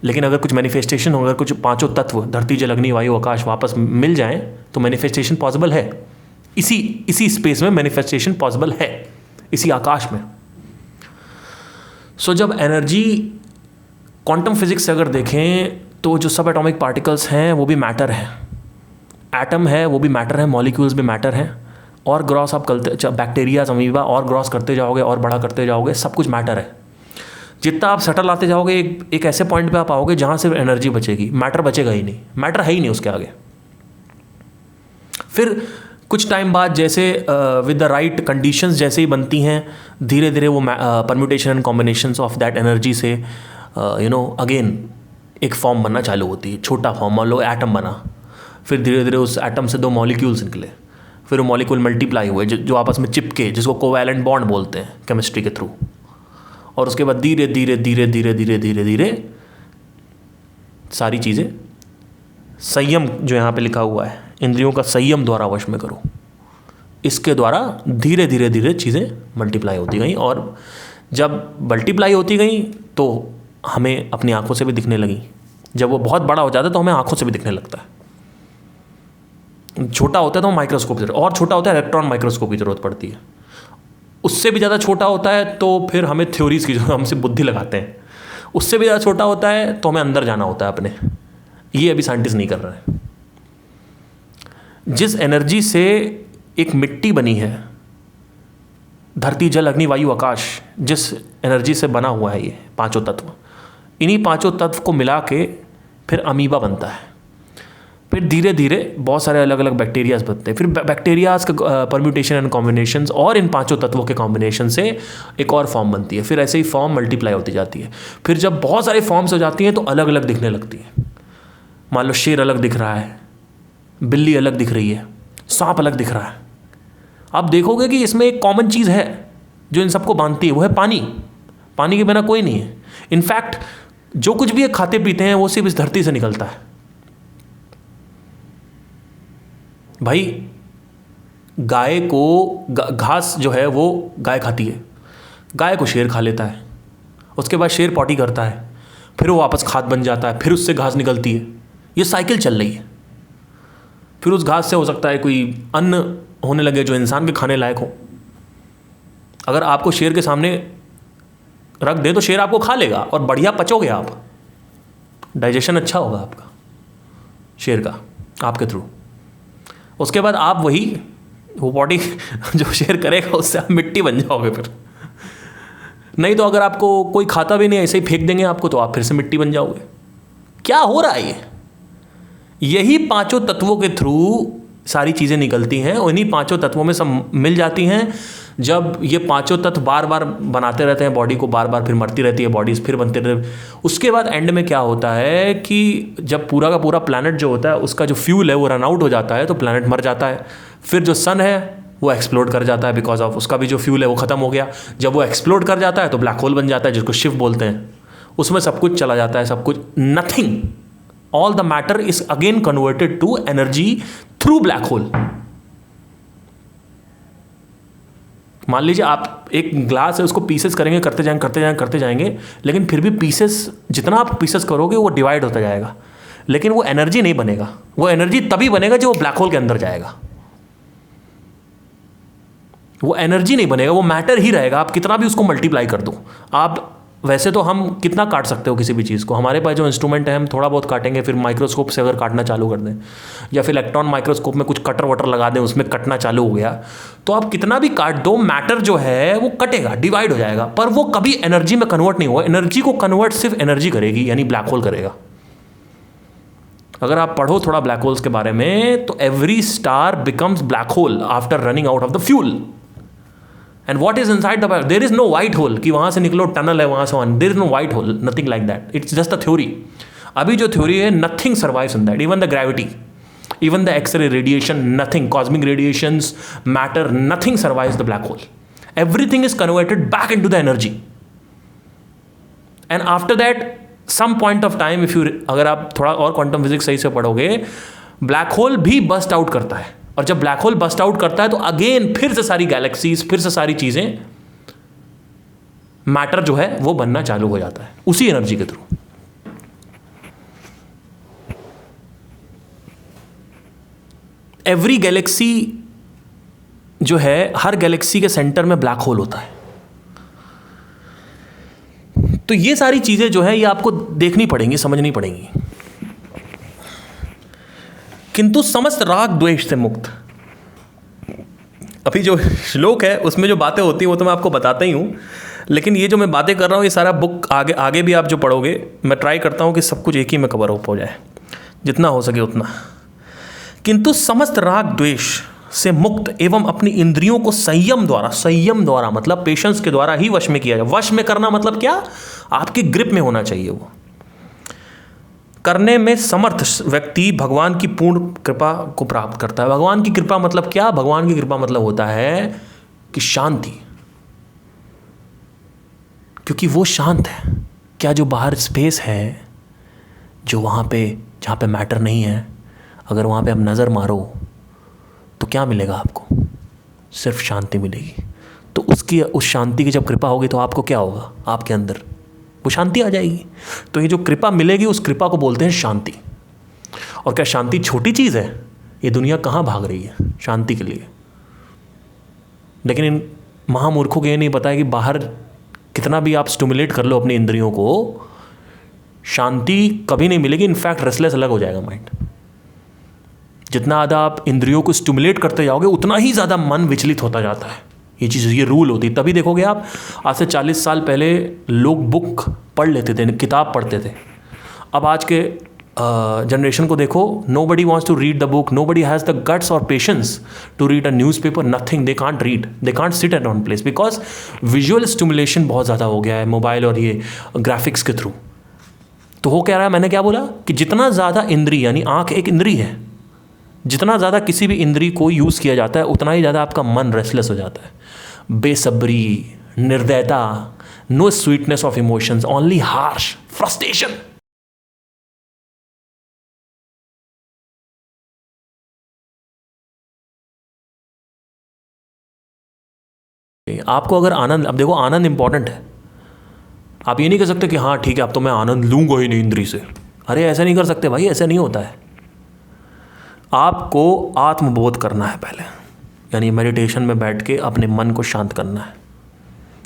लेकिन अगर कुछ मैनिफेस्टेशन हो, अगर कुछ पांचों तत्व धरती, जल, अग्नि, वायु, आकाश वापस मिल जाएं तो मैनिफेस्टेशन पॉसिबल है। इसी स्पेस में मैनिफेस्टेशन पॉसिबल है, इसी आकाश में। सो जब एनर्जी, क्वांटम फिजिक्स से अगर देखें तो जो सब एटॉमिक पार्टिकल्स हैं वो भी मैटर है, एटम है वो भी मैटर है, मॉलिक्यूल्स भी मैटर हैं। और ग्रॉस आप करते, बैक्टीरिया, अमीबा और ग्रॉस करते जाओगे और बड़ा करते जाओगे, सब कुछ मैटर है। जितना आप सटल आते जाओगे एक ऐसे पॉइंट पे आप आओगे जहाँ सिर्फ एनर्जी बचेगी, मैटर बचेगा ही नहीं, मैटर है ही नहीं उसके आगे। फिर कुछ टाइम बाद जैसे विद द राइट कंडीशंस जैसे ही बनती हैं, धीरे धीरे वो permutation and combinations of that energy से अगेन एक फॉर्म बनना चालू होती है, छोटा फॉर्म। मान लो एटम बना, फिर धीरे धीरे उस एटम से 2 मॉलिक्यूल्स निकले, फिर वो मॉलिक्यूल मल्टीप्लाई हुए जो आपस में चिपके, जिसको कोवैलेंट बॉन्ड बोलते हैं केमिस्ट्री के थ्रू। और उसके बाद धीरे धीरे धीरे धीरे धीरे धीरे धीरे सारी चीज़ें, संयम जो यहाँ पे लिखा हुआ है, इंद्रियों का संयम द्वारा वश में करो, इसके द्वारा धीरे धीरे धीरे चीज़ें मल्टीप्लाई होती गई। और जब मल्टीप्लाई होती गई तो हमें अपनी आंखों से भी दिखने लगी। जब वो बहुत बड़ा हो जाता है तो हमें आंखों से भी दिखने लगता है। छोटा होता है तो माइक्रोस्कोप की जरूरत, और छोटा होता है इलेक्ट्रॉन माइक्रोस्कोप की जरूरत पड़ती है। उससे भी ज़्यादा छोटा होता है तो फिर हमें थ्योरीज की, हमसे बुद्धि लगाते हैं। उससे भी ज़्यादा छोटा होता है तो हमें अंदर जाना होता है अपने। ये अभी साइंटिस्ट नहीं कर रहे हैं। जिस एनर्जी से एक मिट्टी बनी है, धरती, जल, अग्नि, वायु, आकाश, जिस एनर्जी से बना हुआ है ये पांचों तत्व, इन्हीं पांचों तत्व को मिला के फिर अमीबा बनता है। फिर धीरे धीरे बहुत सारे अलग अलग बैक्टीरियाज बनते हैं। फिर बैक्टीरियाज का परम्यूटेशन एंड कॉम्बिनेशंस और इन पांचों तत्वों के कॉम्बिनेशन से एक और फॉर्म बनती है। फिर ऐसे ही फॉर्म मल्टीप्लाई होती जाती है। फिर जब बहुत सारी फॉर्म्स हो जाती हैं तो अलग अलग दिखने लगती है। मान लो शेर अलग दिख रहा है, बिल्ली अलग दिख रही है, सांप अलग दिख रहा है। आप देखोगे कि इसमें एक कॉमन चीज़ है जो इन सबको बांधती है, वो है पानी। पानी के बिना कोई नहीं है। इनफैक्ट जो कुछ भी ये खाते पीते हैं वो सिर्फ इस धरती से निकलता है। भाई गाय को घास जो है वो गाय खाती है, गाय को शेर खा लेता है, उसके बाद शेर पॉटी करता है, फिर वो वापस खाद बन जाता है, फिर उससे घास निकलती है। ये साइकिल चल रही है। फिर उस घास से हो सकता है कोई अन्न होने लगे जो इंसान के खाने लायक हो। अगर आपको शेर के सामने रख दे तो शेर आपको खा लेगा और बढ़िया पचोगे आप, डाइजेशन अच्छा होगा आपका शेर का आपके थ्रू। उसके बाद आप वही वो बॉडी जो शेयर करेगा उससे आप मिट्टी बन जाओगे। फिर नहीं तो अगर आपको कोई खाता भी नहीं, ऐसे ही फेंक देंगे आपको, तो आप फिर से मिट्टी बन जाओगे। क्या हो रहा है ये? यही पांचों तत्वों के थ्रू सारी चीज़ें निकलती हैं और इन्हीं पांचों तत्वों में सब मिल जाती हैं। जब ये पांचों तत्व बार बार बनाते रहते हैं बॉडी को, बार बार फिर मरती रहती है बॉडीज, फिर बनते रहते। उसके बाद एंड में क्या होता है कि जब पूरा का पूरा प्लैनेट जो होता है उसका जो फ्यूल है वो रन आउट हो जाता है तो प्लैनेट मर जाता है। फिर जो सन है वो एक्सप्लोड कर जाता है, बिकॉज ऑफ उसका भी जो फ्यूल है वो ख़त्म हो गया। जब वो एक्सप्लोड कर जाता है तो ब्लैक होल बन जाता है, जिसको शिव बोलते हैं। उसमें सब कुछ चला जाता है, सब कुछ, nothing, all the matter is again converted to energy through black hole. मान लीजिए आप एक ग्लास है उसको पीसेस करेंगे, करते जाएंगे, लेकिन फिर भी पीसेस, जितना आप पीसेस करोगे वो डिवाइड होता जाएगा, लेकिन वो एनर्जी नहीं बनेगा। वो एनर्जी तभी बनेगा जब वो ब्लैक होल के अंदर जाएगा। वो एनर्जी नहीं बनेगा, वो मैटर ही रहेगा। आप कितना भी उसको मल्टीप्लाई कर दो। आप वैसे तो हम कितना काट सकते हो किसी भी चीज़ को, हमारे पास जो इंस्ट्रूमेंट है हम थोड़ा बहुत काटेंगे, फिर माइक्रोस्कोप से अगर काटना चालू कर दें या फिर इलेक्ट्रॉन माइक्रोस्कोप में कुछ कटर वटर लगा दें, उसमें कटना चालू हो गया, तो आप कितना भी काट दो, मैटर जो है वो कटेगा, डिवाइड हो जाएगा, पर वो कभी एनर्जी में कन्वर्ट नहीं होगा। एनर्जी को कन्वर्ट सिर्फ एनर्जी करेगी, यानी ब्लैक होल करेगा। अगर आप पढ़ो थोड़ा ब्लैक होल्स के बारे में तो every star becomes black hole after running out of the fuel. And what is inside the black, there is no white hole कि वहाँ से निकलो टनल है वहाँ से वहाँ, there is no white hole, nothing like that, it's just a theory. अभी जो थ्योरी है, nothing survives in that, even the gravity, even the X-ray radiation, nothing, cosmic radiations, matter, nothing survives the black hole. Everything is converted back into the energy. And after that, some point of time, if you, अगर आप थोड़ा और quantum physics सही से पढ़ोगे, black hole भी bast out करता है. और जब ब्लैक होल बस्ट आउट करता है तो अगेन फिर से सारी गैलेक्सीज, फिर से सारी चीजें, मैटर जो है वो बनना चालू हो जाता है उसी एनर्जी के थ्रू. एवरी गैलेक्सी जो है, हर गैलेक्सी के सेंटर में ब्लैक होल होता है. तो ये सारी चीज़ें जो है ये आपको देखनी पड़ेंगी, समझनी पड़ेंगी. किंतु समस्त राग द्वेष से मुक्त. अभी जो श्लोक है उसमें जो बातें होती हैं वो तो मैं आपको बताता ही हूँ, लेकिन ये जो मैं बातें कर रहा हूँ ये सारा बुक आगे भी आप जो पढ़ोगे, मैं ट्राई करता हूँ कि सब कुछ एक ही में कवर हो जाए, जितना हो सके उतना. किंतु समस्त राग द्वेष से मुक्त एवं अपनी इंद्रियों को संयम द्वारा मतलब पेशेंस के द्वारा ही वश में किया जाए. वश में करना मतलब क्या, आपकी ग्रिप में होना चाहिए. वो करने में समर्थ व्यक्ति भगवान की पूर्ण कृपा को प्राप्त करता है. भगवान की कृपा मतलब क्या, भगवान की कृपा मतलब होता है कि शांति, क्योंकि वो शांत है. क्या जो बाहर स्पेस है, जो वहाँ पे जहाँ पे मैटर नहीं है, अगर वहाँ पे आप नज़र मारो तो क्या मिलेगा आपको, सिर्फ शांति मिलेगी. तो उस शांति की जब कृपा होगी तो आपको क्या होगा, आपके अंदर वो शांति आ जाएगी. तो ये जो कृपा मिलेगी उस कृपा को बोलते हैं शांति. और क्या शांति छोटी चीज़ है, ये दुनिया कहाँ भाग रही है शांति के लिए. लेकिन इन महामूर्खों को ये नहीं पता है कि बाहर कितना भी आप स्टिमुलेट कर लो अपनी इंद्रियों को, शांति कभी नहीं मिलेगी. इनफैक्ट रेस्टलेस अलग हो जाएगा माइंड. जितना ज़्यादा आप इंद्रियों को स्टिमुलेट करते जाओगे उतना ही ज़्यादा मन विचलित होता जाता है. ये चीज़, ये रूल होती है. तभी देखोगे आप, आज से 40 साल पहले लोग बुक पढ़ लेते थे, किताब पढ़ते थे. अब आज के जनरेशन को देखो, nobody wants to read the book, nobody has the guts or patience to read a newspaper, nothing, they can't read, they can't sit at one place because visual stimulation बहुत ज़्यादा हो गया है मोबाइल और ये graphics के through. तो हो क्या रहा है, मैंने क्या बोला कि जितना ज़्यादा इंद्री, यानी आँख एक इंद्री है, जितना ज़्यादा किसी भी इंद्री को यूज़ किया जाता है उतना ही ज़्यादा आपका मन रेस्टलेस हो जाता है. बेसब्री, निर्दयता, no sweetness of emotions, only harsh frustration. आपको अगर आनंद, अब देखो आनंद इंपॉर्टेंट है. आप ये नहीं कर सकते कि हाँ ठीक है अब तो मैं आनंद लूंगा ही नहीं इंद्री से. अरे ऐसा नहीं कर सकते भाई, ऐसा नहीं होता है. आपको आत्मबोध करना है पहले, यानी मेडिटेशन में बैठ के अपने मन को शांत करना है.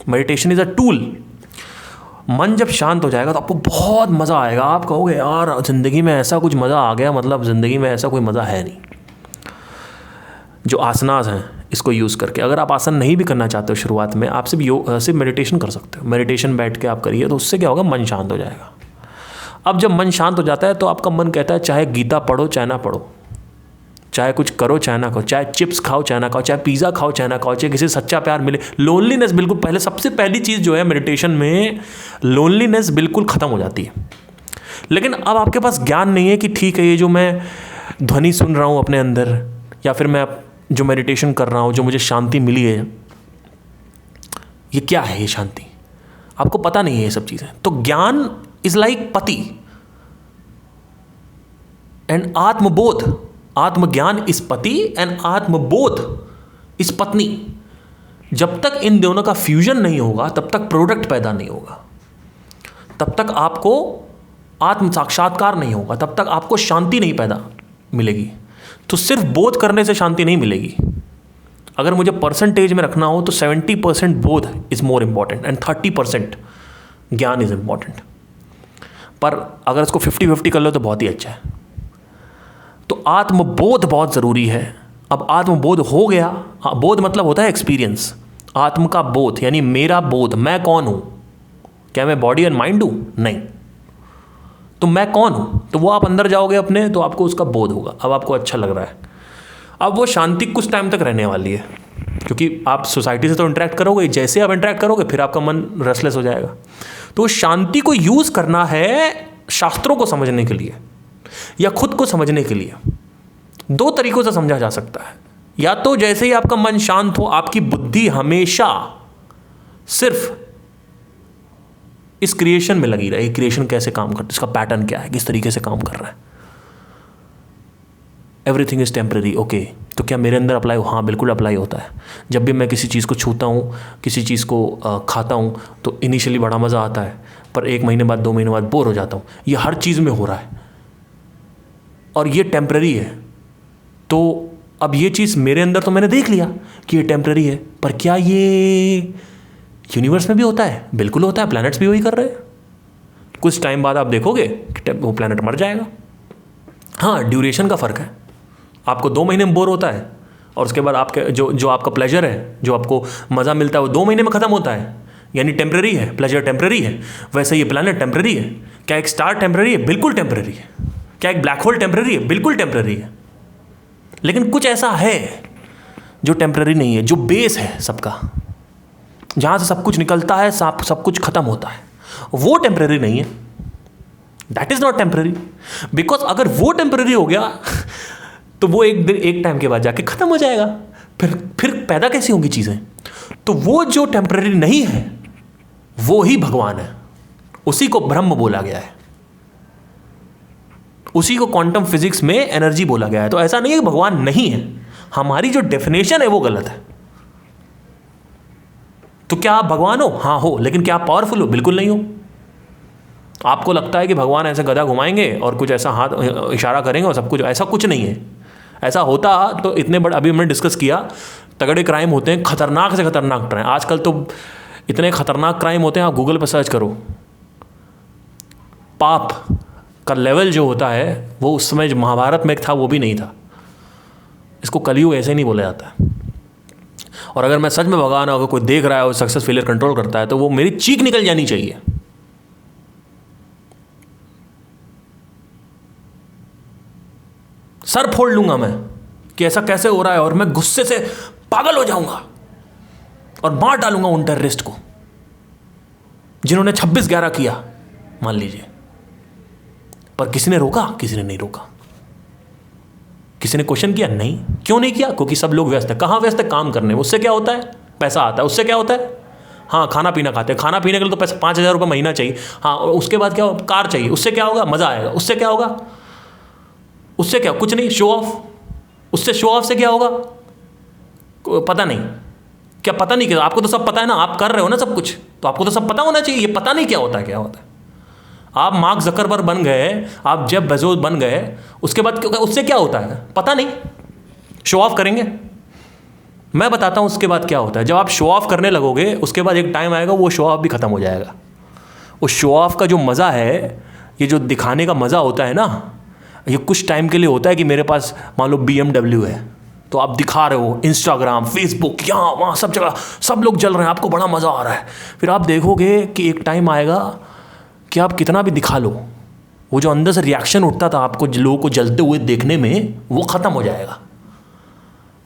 Meditation is a tool. मन जब शांत हो जाएगा तो आपको बहुत मज़ा आएगा. आप कहोगे यार ज़िंदगी में ऐसा कुछ मज़ा आ गया, मतलब ज़िंदगी में ऐसा कोई मज़ा है नहीं. जो आसनास हैं इसको यूज़ करके, अगर आप आसन नहीं भी करना चाहते हो शुरुआत में, आप सिर्फ मेडिटेशन कर सकते हो. मेडिटेशन बैठ के आप करिए तो उससे क्या होगा, मन शांत हो जाएगा. अब जब मन शांत हो जाता है तो आपका मन कहता है चाहे गीता पढ़ो चाहे ना पढ़ो, चाहे कुछ करो चाहे ना करो, चाहे चिप्स खाओ चाहे ना खाओ, चाहे पिज़्ज़ा खाओ चाहे ना खाओ, चाहे किसी सच्चा प्यार मिले. लोनलीनेस बिल्कुल पहले, सबसे पहली चीज़ जो है मेडिटेशन में, लोनलीनेस बिल्कुल ख़त्म हो जाती है. लेकिन अब आपके पास ज्ञान नहीं है कि ठीक है ये जो मैं ध्वनि सुन रहा हूँ अपने अंदर, या फिर मैं जो मेडिटेशन कर रहा हूँ, जो मुझे शांति मिली है, ये क्या है, ये शांति. आपको पता नहीं है ये सब चीज़ें. तो ज्ञान इज़ लाइक पति एंड आत्मबोध. आत्मज्ञान इस पति एंड आत्मबोध इस पत्नी. जब तक इन दोनों का फ्यूजन नहीं होगा तब तक प्रोडक्ट पैदा नहीं होगा, तब तक आपको आत्म साक्षात्कार नहीं होगा, तब तक आपको शांति नहीं पैदा मिलेगी. तो सिर्फ बोध करने से शांति नहीं मिलेगी. अगर मुझे परसेंटेज में रखना हो तो 70% बोध इज़ मोर इम्पॉर्टेंट एंड 30% ज्ञान इज़ इम्पॉर्टेंट. पर अगर इसको 50-50 कर लो तो बहुत ही अच्छा है. तो आत्मबोध बहुत ज़रूरी है. अब आत्मबोध हो गया, बोध मतलब होता है एक्सपीरियंस. आत्म का बोध यानी मेरा बोध, मैं कौन हूँ. क्या मैं बॉडी एंड माइंड हूँ? नहीं. तो मैं कौन हूँ, तो वो आप अंदर जाओगे अपने तो आपको उसका बोध होगा. अब आपको अच्छा लग रहा है. अब वो शांति कुछ टाइम तक रहने वाली है. क्योंकि आप सोसाइटी से तो इंटरेक्ट करोगे, जैसे आप इंटरेक्ट करोगे फिर आपका मन रेस्टलेस हो जाएगा। तो शांति को यूज़ करना है शास्त्रों को समझने के लिए या खुद को समझने के लिए। दो तरीकों से समझा जा सकता है, या तो जैसे ही आपका मन शांत हो आपकी बुद्धि हमेशा सिर्फ इस क्रिएशन में लगी रहे, क्रिएशन कैसे काम करता है, इसका पैटर्न क्या है, किस तरीके से काम कर रहा है, एवरीथिंग इज टेम्पररी। ओके, तो क्या मेरे अंदर अप्लाई हो? हाँ, बिल्कुल अप्लाई होता है। जब भी मैं किसी चीज़ को छूता हूँ, किसी चीज़ को खाता हूँ, तो इनिशियली बड़ा मज़ा आता है, पर 1 महीने बाद 2 महीने बाद बोर हो जाता हूँ। ये हर चीज़ में हो रहा है और ये टेम्पररी है। तो अब ये चीज़ मेरे अंदर तो मैंने देख लिया कि ये टेम्पररी है, पर क्या ये यूनिवर्स में भी होता है? बिल्कुल होता है, प्लैनेट्स भी वही कर रहे हैं। कुछ टाइम बाद आप देखोगे कि वो प्लैनेट मर जाएगा। हाँ, ड्यूरेशन का फ़र्क है। आपको 2 महीने में बोर होता है और उसके बाद आपके जो आपका प्लेजर है, जो आपको मज़ा मिलता है, वो 2 महीने में ख़त्म होता है, यानी टेम्पररी है, प्लेजर टेम्पररी है। वैसे ये प्लैनेट टेम्पररी है। क्या एक स्टार टेम्पररी है? बिल्कुल टेम्पररी है। क्या एक ब्लैक होल टेम्पररी है? बिल्कुल टेम्पररी है। लेकिन कुछ ऐसा है जो टेम्पररी नहीं है, जो बेस है सबका, जहाँ से सब कुछ निकलता है, सब कुछ खत्म होता है, वो टेम्पररी नहीं है। That is not temporary. Because अगर वो टेम्पररी हो गया तो वो एक टाइम के बाद जाके खत्म हो जाएगा। फिर पैदा कैसी होंगी चीज़ें? तो वो जो टेम्पररी नहीं है वो ही भगवान है, उसी को ब्रह्म बोला गया है, उसी को क्वांटम फिजिक्स में एनर्जी बोला गया है। तो ऐसा नहीं है कि भगवान नहीं है, हमारी जो डेफिनेशन है वो गलत है। तो क्या आप भगवान हो? हाँ हो। लेकिन क्या आप पावरफुल हो? बिल्कुल नहीं हो। आपको लगता है कि भगवान ऐसे गधा घुमाएंगे और कुछ ऐसा हाथ इशारा करेंगे और सब कुछ, ऐसा कुछ नहीं है। ऐसा होता तो इतने बड़े, अभी हमने डिस्कस किया, तगड़े क्राइम होते हैं, खतरनाक से खतरनाक क्राइम। आजकल तो इतने खतरनाक क्राइम होते हैं, आप गूगल पर सर्च करो, पाप का लेवल जो होता है वो उस समय जो महाभारत में था वो भी नहीं था। इसको कलयुग ऐसे नहीं बोला जाता। और अगर मैं सच में भगवान, अगर कोई देख रहा है और सक्सेस फेलियर कंट्रोल करता है तो वो मेरी चीख निकल जानी चाहिए। सर फोड़ लूंगा मैं कि ऐसा कैसे हो रहा है, और मैं गुस्से से पागल हो जाऊंगा और मार डालूंगा उन टेररिस्ट को जिन्होंने 26/11 किया, मान लीजिए। पर किसी ने रोका? किसी ने नहीं रोका। किसी ने क्वेश्चन किया? नहीं। क्यों नहीं किया? क्योंकि सब लोग व्यस्त है। कहाँ व्यस्त है? काम करने में। उससे क्या होता है? पैसा आता है। उससे क्या होता है? हाँ, खाना पीना खाते हैं। खाना पीने के लिए तो पैसा 5,000 रुपये महीना चाहिए। हाँ, और उसके बाद क्या? कार चाहिए। उससे क्या होगा? मज़ा आएगा। उससे क्या होगा? उससे क्या? कुछ नहीं, शो ऑफ। उससे शो ऑफ से क्या होगा? पता नहीं। क्या पता नहीं? क्या? आपको तो सब पता है ना, आप कर रहे हो ना सब कुछ, तो आपको तो सब पता होना चाहिए। ये पता नहीं क्या होता है, क्या होता है। आप मार्क ज़करबर्ग बन गए, आप जेफ बेजोस बन गए, उसके बाद उससे क्या होता है? पता नहीं। शो ऑफ करेंगे। मैं बताता हूँ उसके बाद क्या होता है। जब आप शो ऑफ करने लगोगे, उसके बाद एक टाइम आएगा वो शो ऑफ भी ख़त्म हो जाएगा। उस शो ऑफ का जो मज़ा है, ये जो दिखाने का मज़ा होता है ना, ये कुछ टाइम के लिए होता है कि मेरे पास मान लो BMW है, तो आप दिखा रहे हो इंस्टाग्राम, फेसबुक, यहाँ वहाँ सब जगह सब लोग जल रहे हैं, आपको बड़ा मज़ा आ रहा है। फिर आप देखोगे कि एक टाइम आएगा कि आप कितना भी दिखा लो, वो जो अंदर से रिएक्शन उठता था आपको लोगों को जलते हुए देखने में, वो ख़त्म हो जाएगा।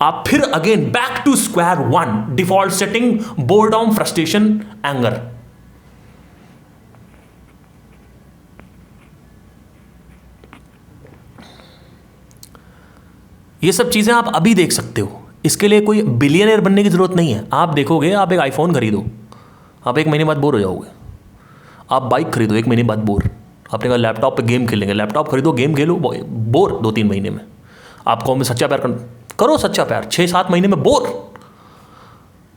आप फिर again back to square one, default setting, boredom, frustration, anger. ये सब चीज़ें आप अभी देख सकते हो। इसके लिए कोई बिलियनर बनने की ज़रूरत नहीं है। आप देखोगे, आप एक आईफोन खरीदो, आप 1 महीने बाद बोर हो जाओगे। आप बाइक खरीदो, 1 महीने बाद बोर। आपने कहा लैपटॉप पे गेम खेलेंगे, लैपटॉप खरीदो, गेम खेलो, बोर 2-3 महीने में। आपको में सच्चा प्यार करो, सच्चा प्यार 6-7 महीने में bore.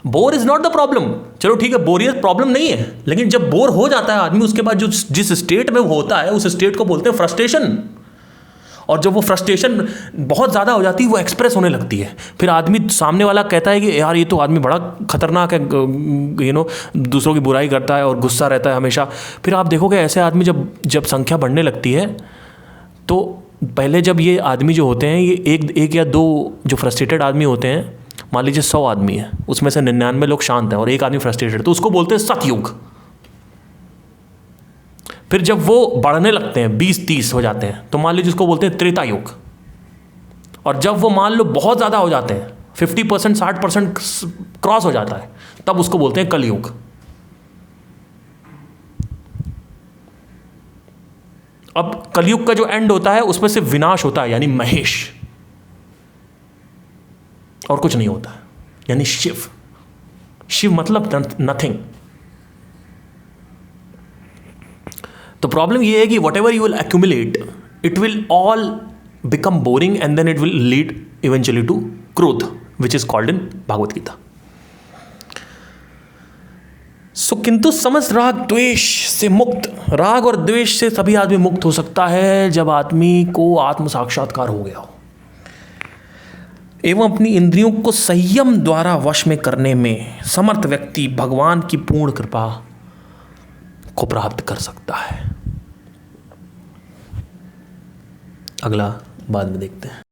Bore is not the problem. चलो ठीक है, बोरियत प्रॉब्लम नहीं है, लेकिन जब बोर हो जाता है आदमी, उसके बाद जो जिस स्टेट में वो होता है, उस स्टेट को बोलते हैं फ्रस्ट्रेशन। और जब वो फ्रस्ट्रेशन बहुत ज़्यादा हो जाती है, वो एक्सप्रेस होने लगती है। फिर आदमी, सामने वाला कहता है कि यार ये तो आदमी बड़ा खतरनाक है, दूसरों की बुराई करता है और गुस्सा रहता है हमेशा। फिर आप देखोगे ऐसे आदमी जब संख्या बढ़ने लगती है, तो पहले जब ये आदमी जो होते हैं, ये एक या 2 जो फ्रस्ट्रेटेड आदमी होते हैं, मान लीजिए 100 आदमी है, उसमें से 99 लोग शांत हैं और एक आदमी फ्रस्ट्रेटेड, तो उसको बोलते हैं सतयुग। फिर जब वो बढ़ने लगते हैं, 20-30 हो जाते हैं, तो मान लीजिए उसको बोलते हैं त्रेता युग। और जब वो मान लो बहुत ज़्यादा हो जाते हैं, 50%, 60% क्रॉस हो जाता है, तब उसको बोलते हैं कलयुग। अब कलयुग का जो एंड होता है उसमें सिर्फ विनाश होता है, यानी महेश, और कुछ नहीं होता है, यानी शिव। शिव मतलब नथिंग। तो प्रॉब्लम ये है कि whatever you will accumulate, it will all become boring and then it will lead eventually to क्रोध, which is called in Bhagavad Gita. So किंतु समस्त राग द्वेष से मुक्त, राग और द्वेष से सभी आदमी मुक्त हो सकता है जब आदमी को आत्म साक्षात्कार हो गया हो एवं अपनी इंद्रियों को संयम द्वारा वश में करने में समर्थ व्यक्ति भगवान की पूर्ण कृपा को प्राप्त कर सकता है। अगला बाद में देखते हैं।